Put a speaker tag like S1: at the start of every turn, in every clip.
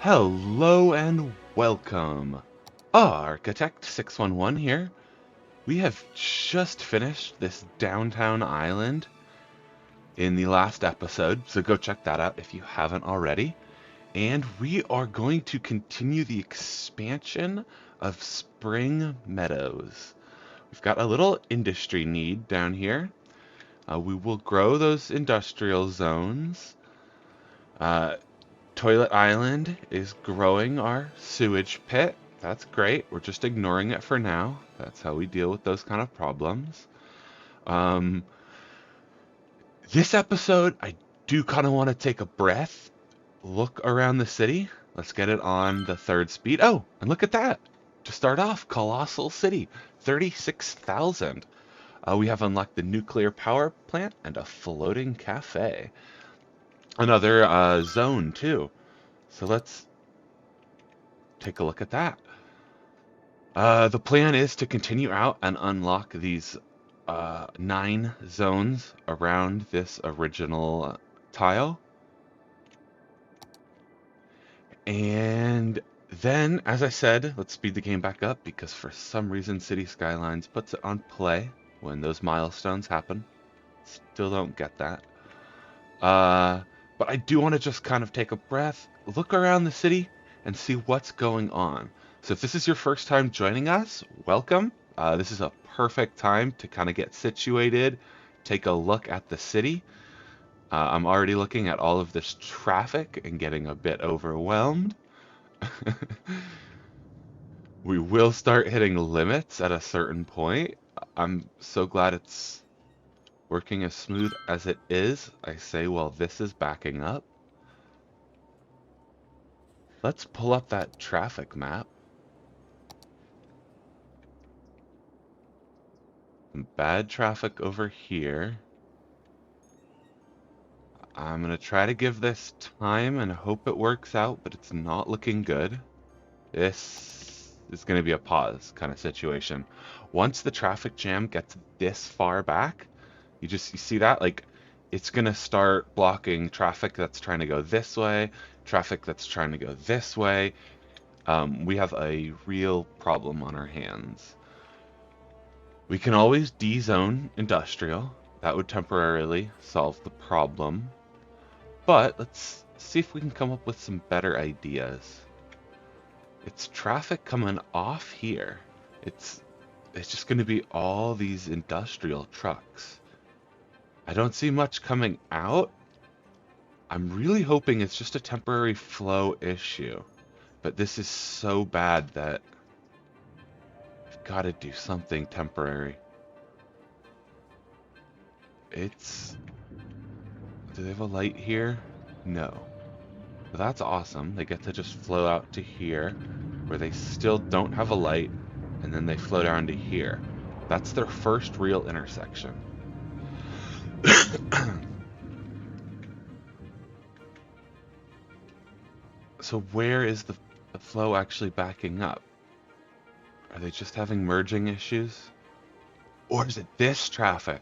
S1: Hello and welcome. Architect 611 here. We have just finished this downtown island in the last episode, so go check that out if you haven't already. And we are going to continue the expansion of Spring Meadows. We've got a little industry need down here. We will grow those industrial zones. Uh, Toilet Island is growing our sewage pit. That's great. We're just ignoring it for now. That's how we deal with those kind of problems. Um, this episode, I do kind of want to take a breath, look around the city. Let's get it on the third speed. Oh, and look at that. To start off, Colossal City, 36,000. We have unlocked the nuclear power plant and a floating cafe. Another zone, too. So let's take a look at that. The plan is to continue out and unlock these 9 zones around this original tile. And then, as I said, let's speed the game back up because for some reason City Skylines puts it on play when those milestones happen. Still don't get that. But I do want to just kind of take a breath, look around the city, and see what's going on. So if this is your first time joining us, welcome. This is a perfect time to kind of get situated, take a look at the city. I'm already looking at all of this traffic and getting a bit overwhelmed. We will start hitting limits at a certain point. I'm so glad it's working as smooth as it is, I say, while this is backing up. Let's pull up that traffic map. Some bad traffic over here. I'm going to try to give this time and hope it works out, but it's not looking good. This is going to be a pause kind of situation. Once the traffic jam gets this far back, you see that? Like, it's going to start blocking traffic that's trying to go this way, traffic that's trying to go this way. We have a real problem on our hands. We can always de-zone industrial. That would temporarily solve the problem. But let's see if we can come up with some better ideas. It's traffic coming off here. It's just going to be all these industrial trucks. I don't see much coming out. I'm really hoping it's just a temporary flow issue. But this is so bad that I've got to do something temporary. Do they have a light here? No. But that's awesome. They get to just flow out to here, where they still don't have a light, and then they flow down to here. That's their first real intersection. So where is the flow actually backing up? Are they just having merging issues? Or is it this traffic?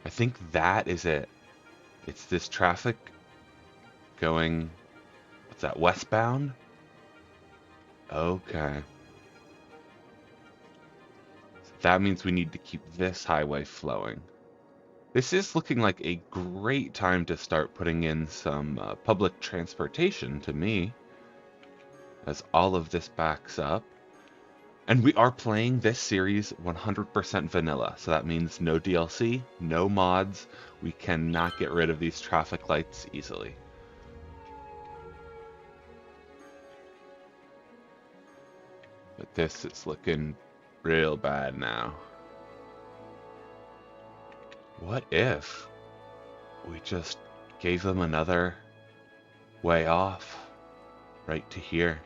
S1: I think that is it. It's this traffic going, what's that, westbound? Okay. So that means we need to keep this highway flowing. This is looking like a great time to start putting in some public transportation to me, as all of this backs up. And we are playing this series 100% vanilla, so that means no DLC, no mods. We cannot get rid of these traffic lights easily. But this is looking real bad now. What if we just gave them another way off right to here?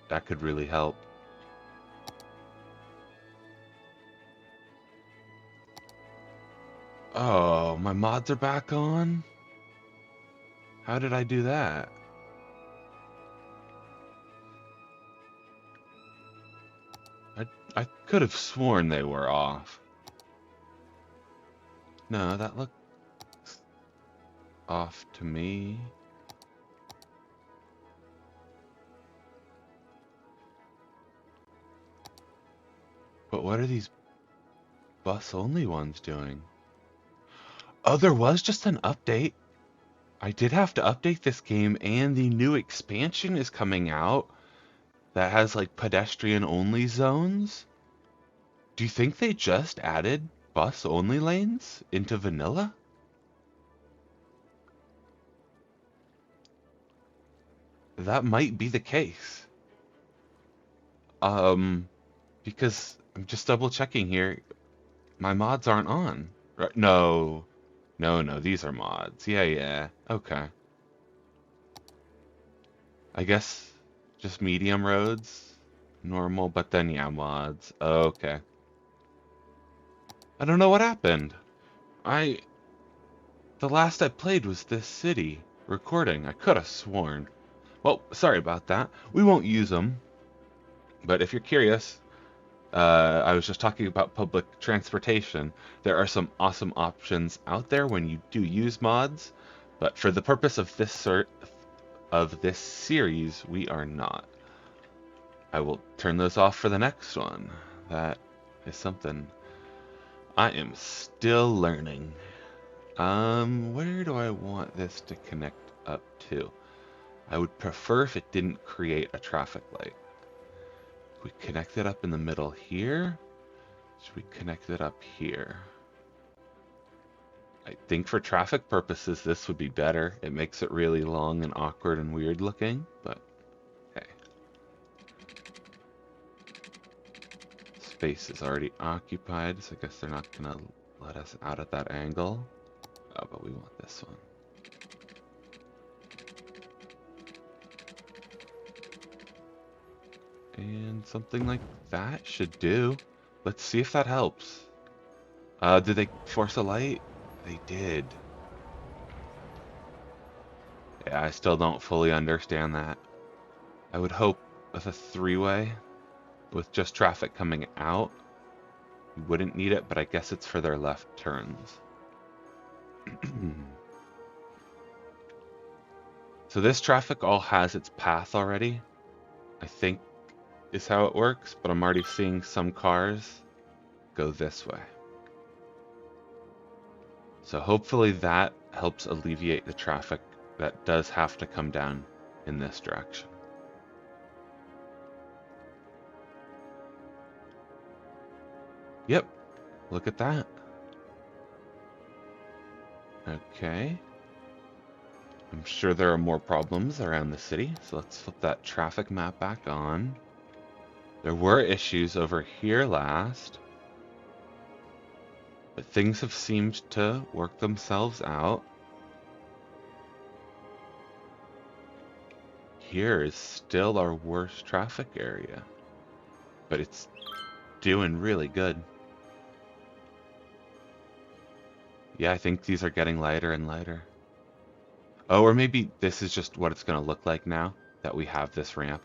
S1: That could really help. Oh, my mods are back on? How did I do that? I could have sworn they were off. No, that looks off to me. But what are these bus-only ones doing? Oh, there was just an update. I did have to update this game, and the new expansion is coming out that has like pedestrian-only zones. Do you think they just added bus-only lanes into vanilla? That might be the case. Because I'm just double checking here. My mods aren't on. Right? No. No, these are mods. Yeah. Okay. I guess just medium roads, normal, but then yeah, mods. Okay. I don't know what happened. I The last I played was this city recording. I could have sworn. Well, sorry about that. We won't use them. But if you're curious, I was just talking about public transportation. There are some awesome options out there when you do use mods, but for the purpose of this series, we are not. I will turn those off for the next one. That is something I am still learning. Where do I want this to connect up to? I would prefer if it didn't create a traffic light. We connect it up in the middle here. Should we connect it up here? I think for traffic purposes, this would be better. It makes it really long and awkward and weird looking, but hey. Space is already occupied, so I guess they're not gonna let us out at that angle. Oh, but we want this one. And something like that should do. Let's see if that helps. Did they force a light? They did. Yeah, I still don't fully understand that. I would hope with a three-way, with just traffic coming out, you wouldn't need it, but I guess it's for their left turns. So this traffic all has its path already, I think is how it works, but I'm already seeing some cars go this way. So hopefully that helps alleviate the traffic that does have to come down in this direction. Yep, look at that. Okay. I'm sure there are more problems around the city, so let's flip that traffic map back on. There were issues over here last, but things have seemed to work themselves out. Here is still our worst traffic area, but it's doing really good. Yeah, I think these are getting lighter and lighter. Oh, or maybe this is just what it's going to look like now that we have this ramp.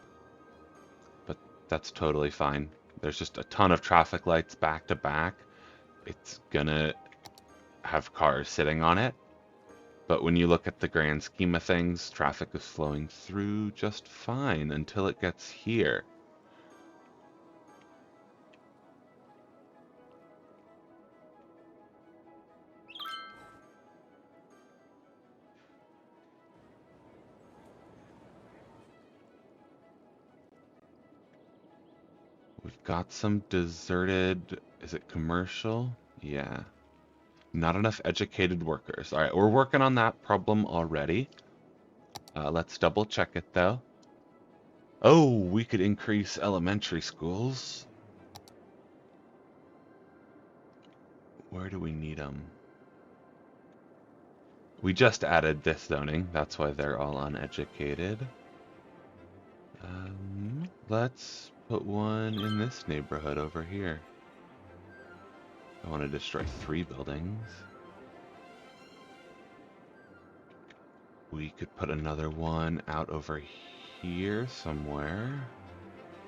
S1: But that's totally fine. There's just a ton of traffic lights back to back. It's going to have cars sitting on it. But when you look at the grand scheme of things, traffic is flowing through just fine until it gets here. We've got some deserted, is it commercial? Yeah. Not enough educated workers. All right, we're working on that problem already. Let's double check it though. Oh, we could increase elementary schools. Where do we need them? We just added this zoning. That's why they're all uneducated. Let's put one in this neighborhood over here. I want to destroy 3 buildings. We could put another one out over here somewhere.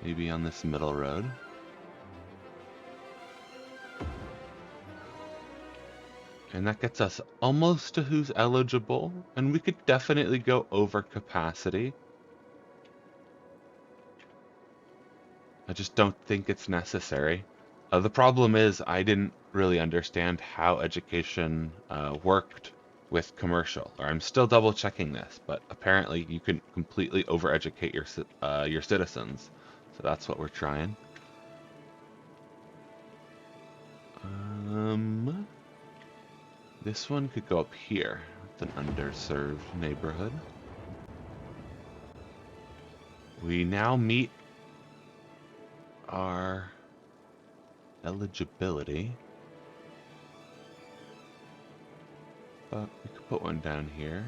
S1: Maybe on this middle road. And that gets us almost to who's eligible, and we could definitely go over capacity. I just don't think it's necessary. The problem is I didn't really understand how education worked with commercial. Or I'm still double checking this, but apparently you can completely overeducate your citizens. So that's what we're trying. This one could go up here. It's an underserved neighborhood. We now meet our eligibility. But we could put one down here.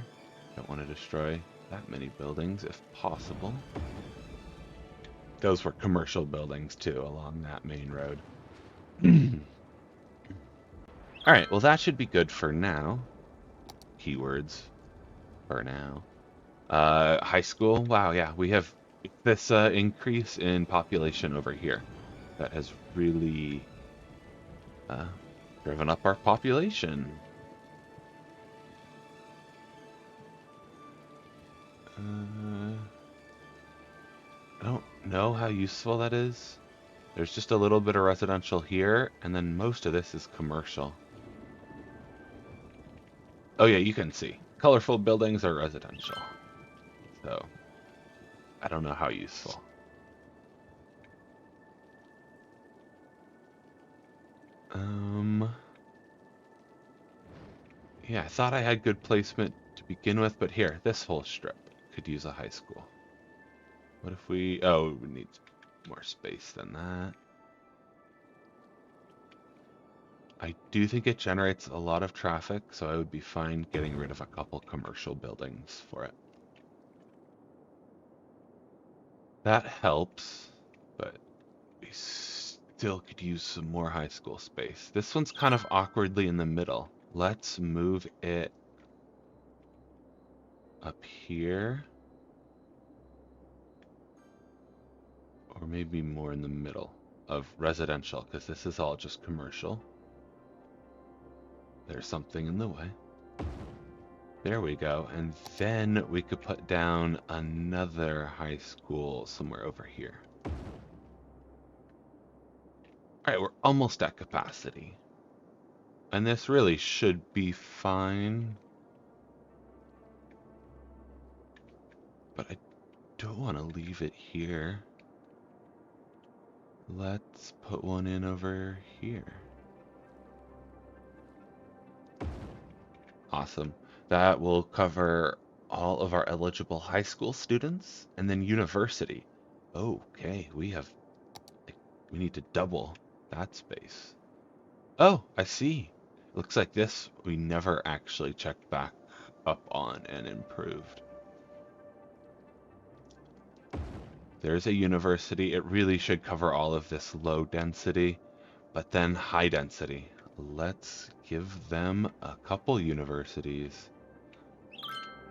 S1: Don't want to destroy that many buildings if possible. Those were commercial buildings too along that main road. Alright, well that should be good for now. Keywords for now. High school, wow, yeah, we have this increase in population over here. That has really driven up our population. I don't know how useful that is. There's just a little bit of residential here, and then most of this is commercial. Oh yeah, you can see. Colorful buildings are residential. So, I don't know how useful. Yeah, I thought I had good placement to begin with, but here, this whole strip could use a high school. What if we... Oh, we need more space than that. I do think it generates a lot of traffic, so I would be fine getting rid of a couple commercial buildings for it. That helps, but we still could use some more high school space. This one's kind of awkwardly in the middle. Let's move it up here. Or maybe more in the middle of residential, because this is all just commercial. There's something in the way. There we go. And then we could put down another high school somewhere over here. Alright, we're almost at capacity. And this really should be fine. But I don't want to leave it here. Let's put one in over here. Awesome. That will cover all of our eligible high school students and then university. Okay, we need to double that space. Oh, I see. Looks like this we never actually checked back up on and improved. There's a university. It really should cover all of this low density, but then high density. Let's give them a couple universities.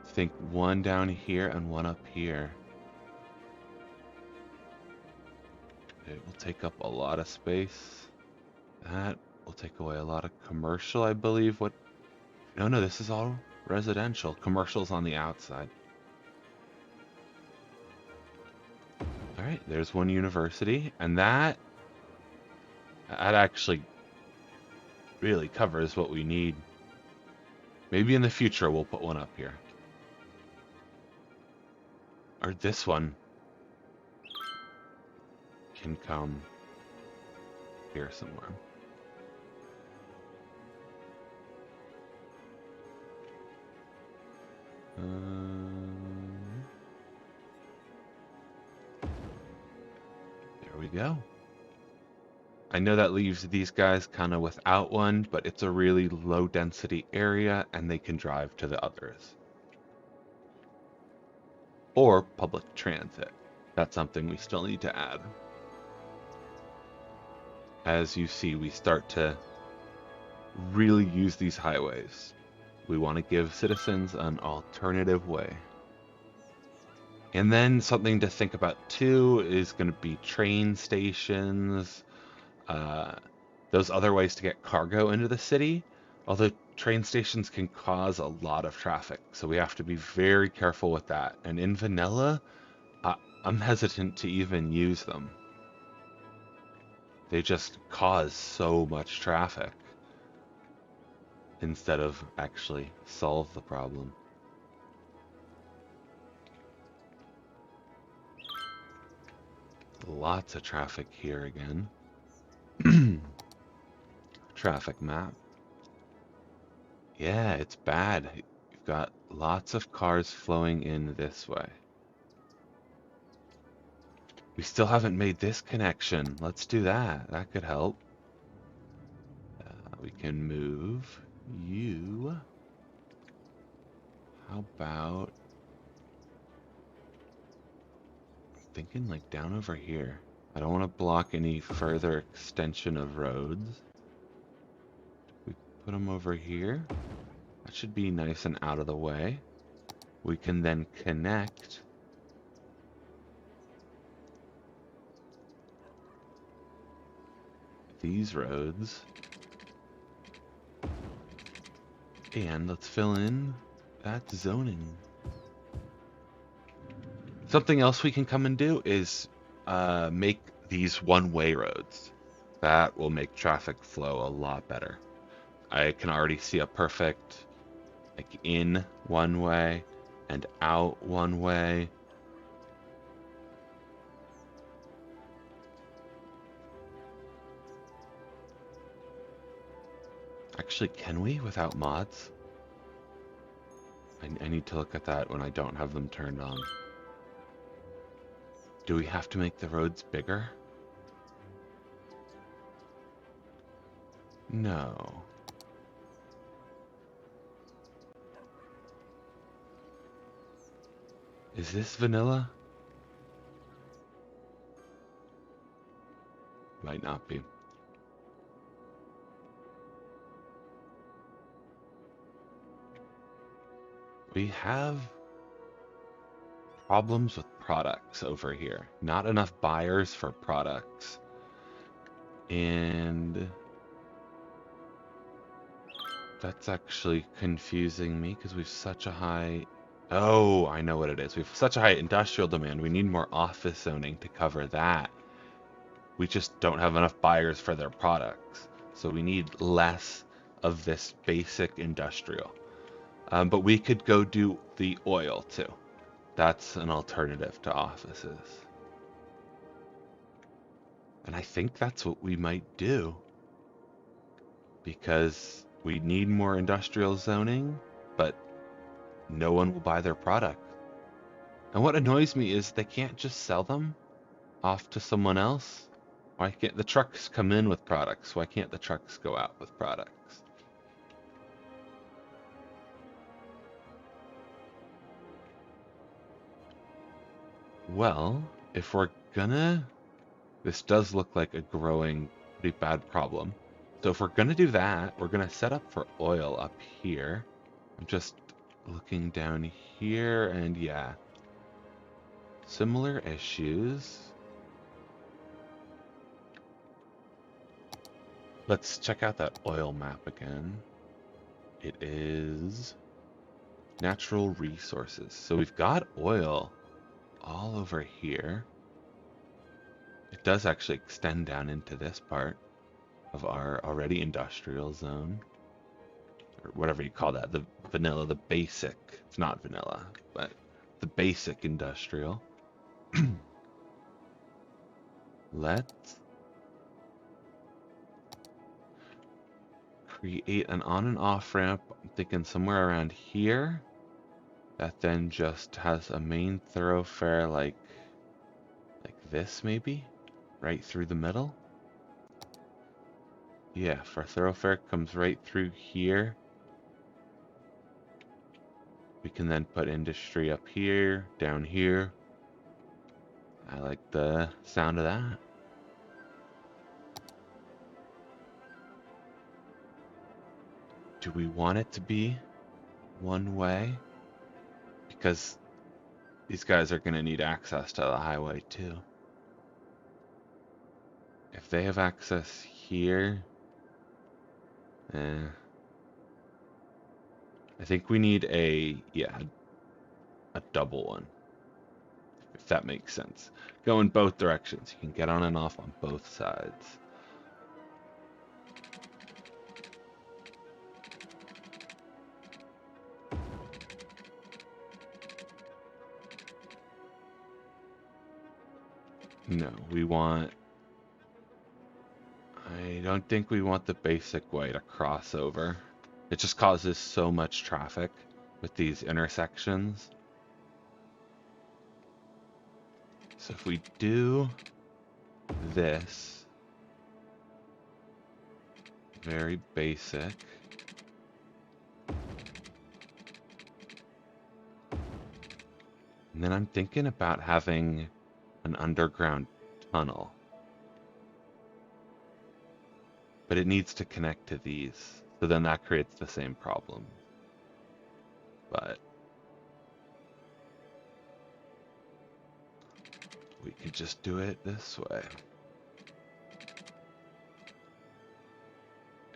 S1: Think one down here and one up here. It will take up a lot of space. That will take away a lot of commercial, I believe. What? No, this is all residential. Commercial's on the outside. Alright, there's one university, and that actually really covers what we need. Maybe in the future we'll put one up here. Or this one can come here somewhere. There we go. I know that leaves these guys kind of without one, but it's a really low density area and they can drive to the others. Or public transit. That's something we still need to add. As you see, we start to really use these highways. We want to give citizens an alternative way. And then something to think about too is going to be train stations, those other ways to get cargo into the city. Although train stations can cause a lot of traffic, so we have to be very careful with that. And in vanilla, I, I'm hesitant to even use them. They just cause so much traffic instead of actually solve the problem. Lots of traffic here again. Traffic map. Yeah, it's bad. You've got lots of cars flowing in this way. We still haven't made this connection. Let's do that. That could help. We can move you. How about thinking like down over here? I don't want to block any further extension of roads. We put them over here. That should be nice and out of the way. We can then connect these roads. And let's fill in that zoning. Something else we can come and do is make these one-way roads. That will make traffic flow a lot better. I can already see a perfect like in one way and out one way. Actually, can we without mods? I need to look at that when I don't have them turned on. Do we have to make the roads bigger? No. Is this vanilla? Might not be. We have problems with products over here. Not enough buyers for products. And that's actually confusing me because we've such a high... Oh, I know what it is. We have such a high industrial demand. We need more office zoning to cover that. We just don't have enough buyers for their products. So we need less of this basic industrial. But we could go do the oil too. That's an alternative to offices. And I think that's what we might do. Because we need more industrial zoning, but no one will buy their product. And what annoys me is they can't just sell them off to someone else. Why can't the trucks come in with products? Why can't the trucks go out with products? Well, if we're gonna... This does look like a growing, pretty bad problem. So if we're gonna do that, we're gonna set up for oil up here. I'm just looking down here, and yeah. Similar issues. Let's check out that oil map again. It is natural resources. So we've got oil all over here. It does actually extend down into this part of our already industrial zone. Or whatever you call that, the vanilla, the basic. It's not vanilla, but the basic industrial. Let's create an on and off ramp. I'm thinking somewhere around here. That then just has a main thoroughfare like this maybe? Right through the middle? Yeah, if our thoroughfare comes right through here, we can then put industry up here, down here. I like the sound of that. Do we want it to be one way? Because these guys are going to need access to the highway too. If they have access here, I think we need a double one, if that makes sense. Go in both directions. You can get on and off on both sides. No, I don't think we want the basic way to cross over. It just causes so much traffic with these intersections. So if we do this, very basic. And then I'm thinking about having an underground tunnel. But it needs to connect to these. So then that creates the same problem. But we could just do it this way.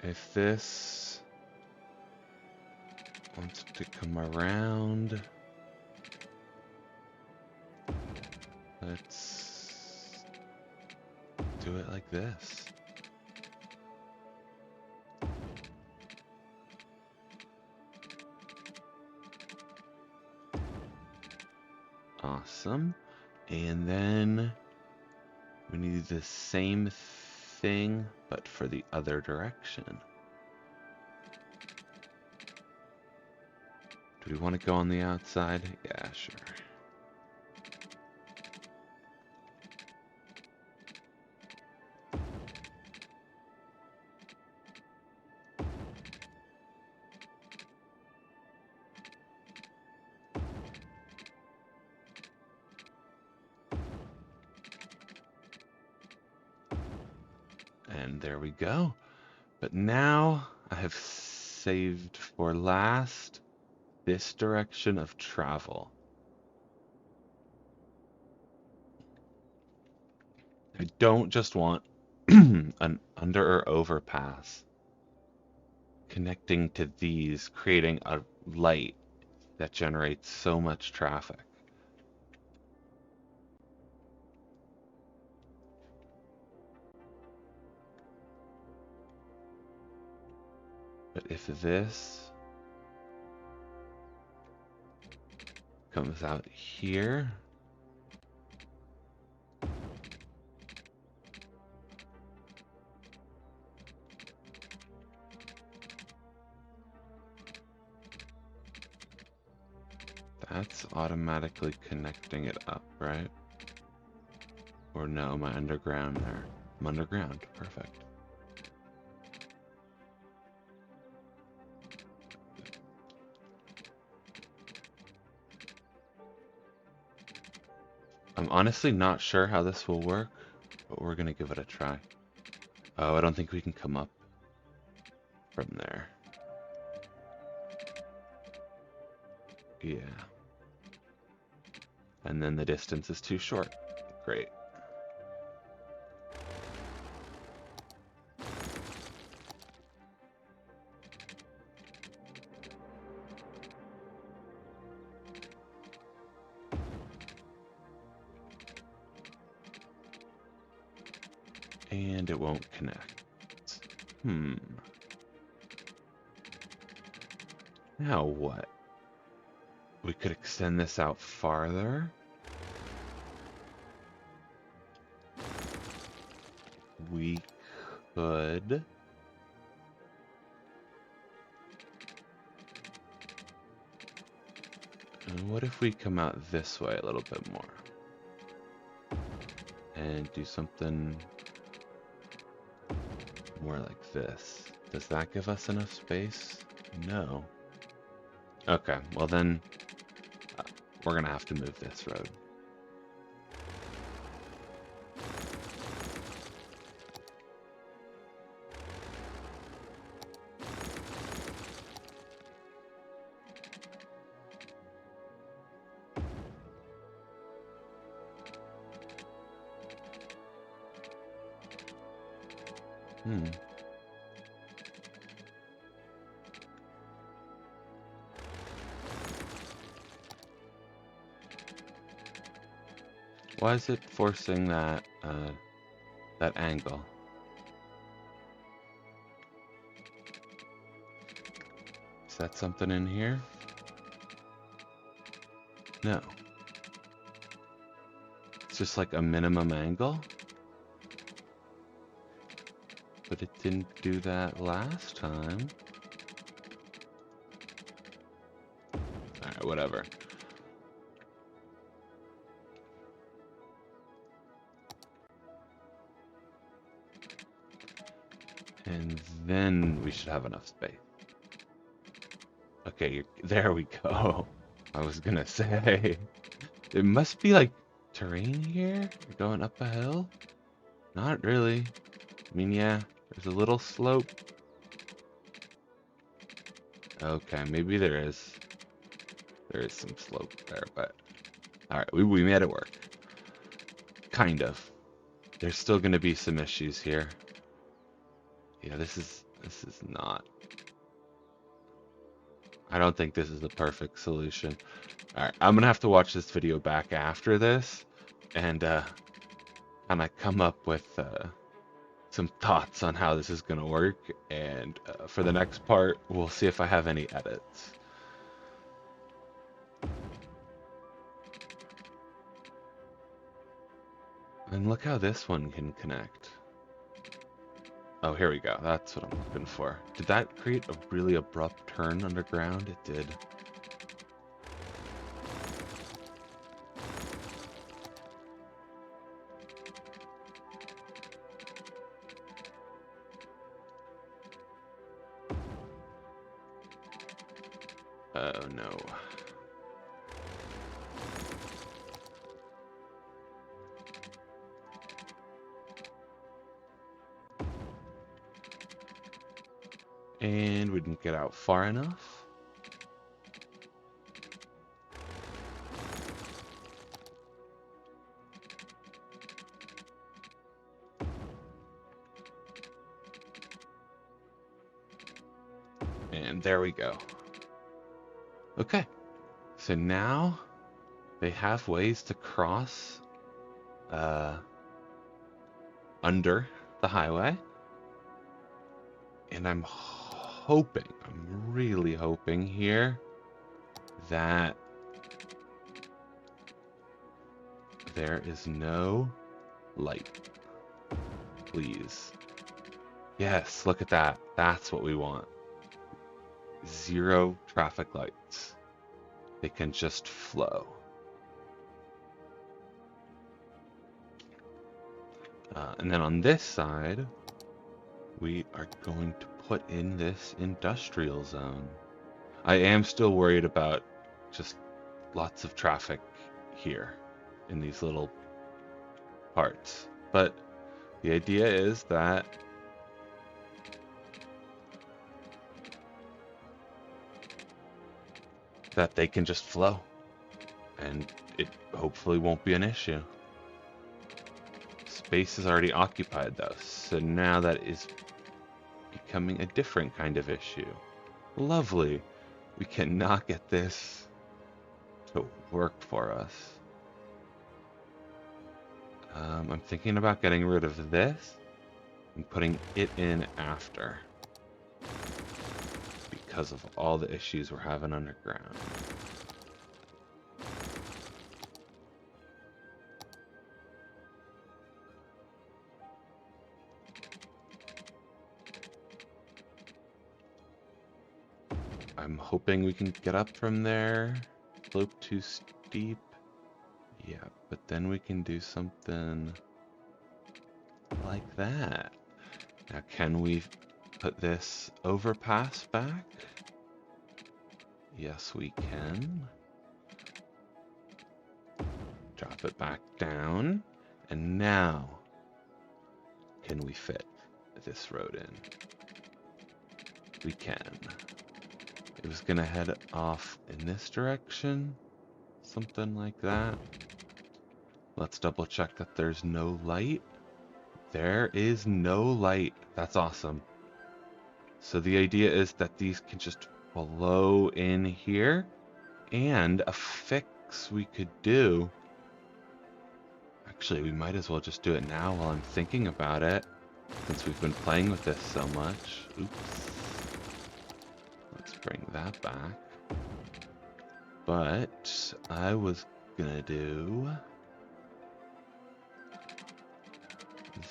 S1: If this wants to come around, let's do it like this. Awesome. And then we need the same thing, but for the other direction. Do we want to go on the outside? Yeah, sure. And there we go. But now I have saved for last this direction of travel. I don't just want an under or overpass connecting to these, creating a light that generates so much traffic. But if this comes out here, that's automatically connecting it up, right? Or no, am I underground there? I'm underground, perfect. I'm honestly not sure how this will work, but we're gonna give it a try. Oh, I don't think we can come up from there. Yeah. And then the distance is too short. Great. And it won't connect. Now what? We could extend this out farther. We could. And what if we come out this way a little bit more? And do something more like this. Does that give us enough space? No. Okay, well then we're gonna have to move this road. Why is it forcing that that angle? Is that something in here? No. It's just like a minimum angle. But it didn't do that last time. Alright, whatever. And then we should have enough space. Okay, there we go. I was gonna say, it must be like terrain here? You're going up a hill? Not really. I mean, yeah, there's a little slope. Okay, maybe there is. There is some slope there, but alright, we made it work. Kind of. There's still gonna be some issues here. Yeah, this is not. I don't think this is the perfect solution. Alright, I'm gonna have to watch this video back after this and kind of come up with some thoughts on how this is gonna work. And for the next part, we'll see if I have any edits. And look how this one can connect. Oh, here we go. That's what I'm looking for. Did that create a really abrupt turn underground? It did. Oh no. And we didn't get out far enough. And there we go. Okay, so now they have ways to cross under the highway. And I'm really hoping here that there is no light. Please. Yes, look at that. That's what we want. 0 traffic lights. They can just flow. And then on this side, we are going to put in this industrial zone. I am still worried about just lots of traffic here in these little parts. But the idea is that they can just flow, and it hopefully won't be an issue. Space is already occupied though, so now that is becoming a different kind of issue. Lovely. We cannot get this to work for us. I'm thinking about getting rid of this and putting it in after, because of all the issues we're having underground. I'm hoping we can get up from there. Slope too steep. Yeah, but then we can do something like that. Now, can we put this overpass back? Yes, we can. Drop it back down. And now, can we fit this road in? We can. It was gonna head off in this direction. Something like that. Let's double check that there's no light. There is no light. That's awesome. So the idea is that these can just flow in here. And a fix we could do Actually, we might as well just do it now while I'm thinking about it, since we've been playing with this so much. Oops. Let's bring that back. But I was gonna do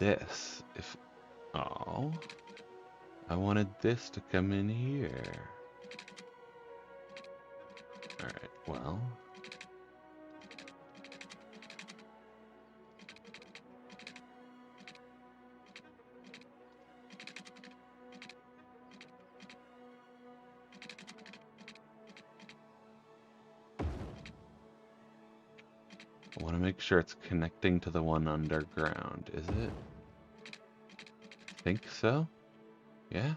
S1: this. Oh, I wanted this to come in here. Alright, well. I want to make sure it's connecting to the one underground. Is it? I think so. Yeah.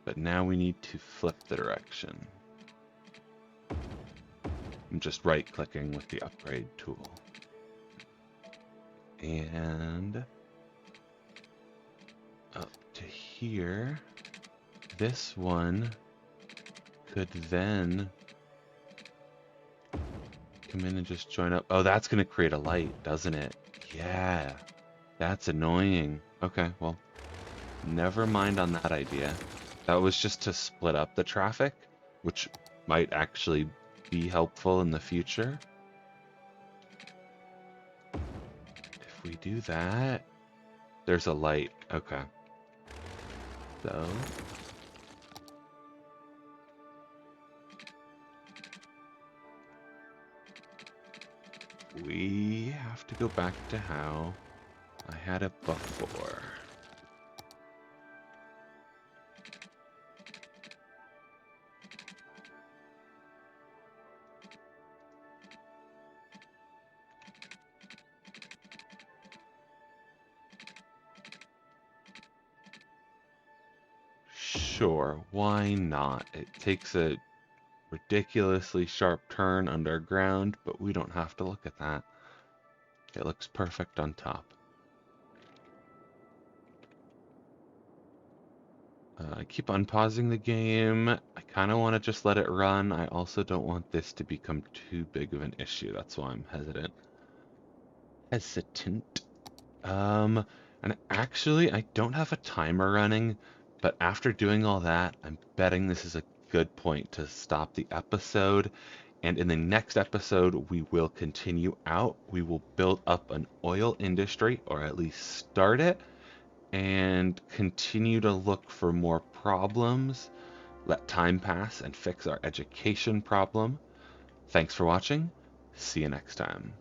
S1: But now we need to flip the direction. I'm just right-clicking with the upgrade tool. And up to here. This one could then come in and just join up. Oh, that's going to create a light, doesn't it? Yeah. That's annoying. Okay, well, never mind on that idea. That was just to split up the traffic, which might actually be helpful in the future. If we do that, there's a light. Okay. So we have to go back to how I had it before. Sure, why not? It takes a ridiculously sharp turn underground, but we don't have to look at that. It looks perfect on top. I keep unpausing the game. I kind of want to just let it run. I also don't want this to become too big of an issue. That's why I'm hesitant. And actually, I don't have a timer running, but after doing all that, I'm betting this is a good point to stop the episode. And in the next episode, we will continue out. We will build up an oil industry, or at least start it, and continue to look for more problems, let time pass, and fix our education problem. Thanks for watching. See you next time.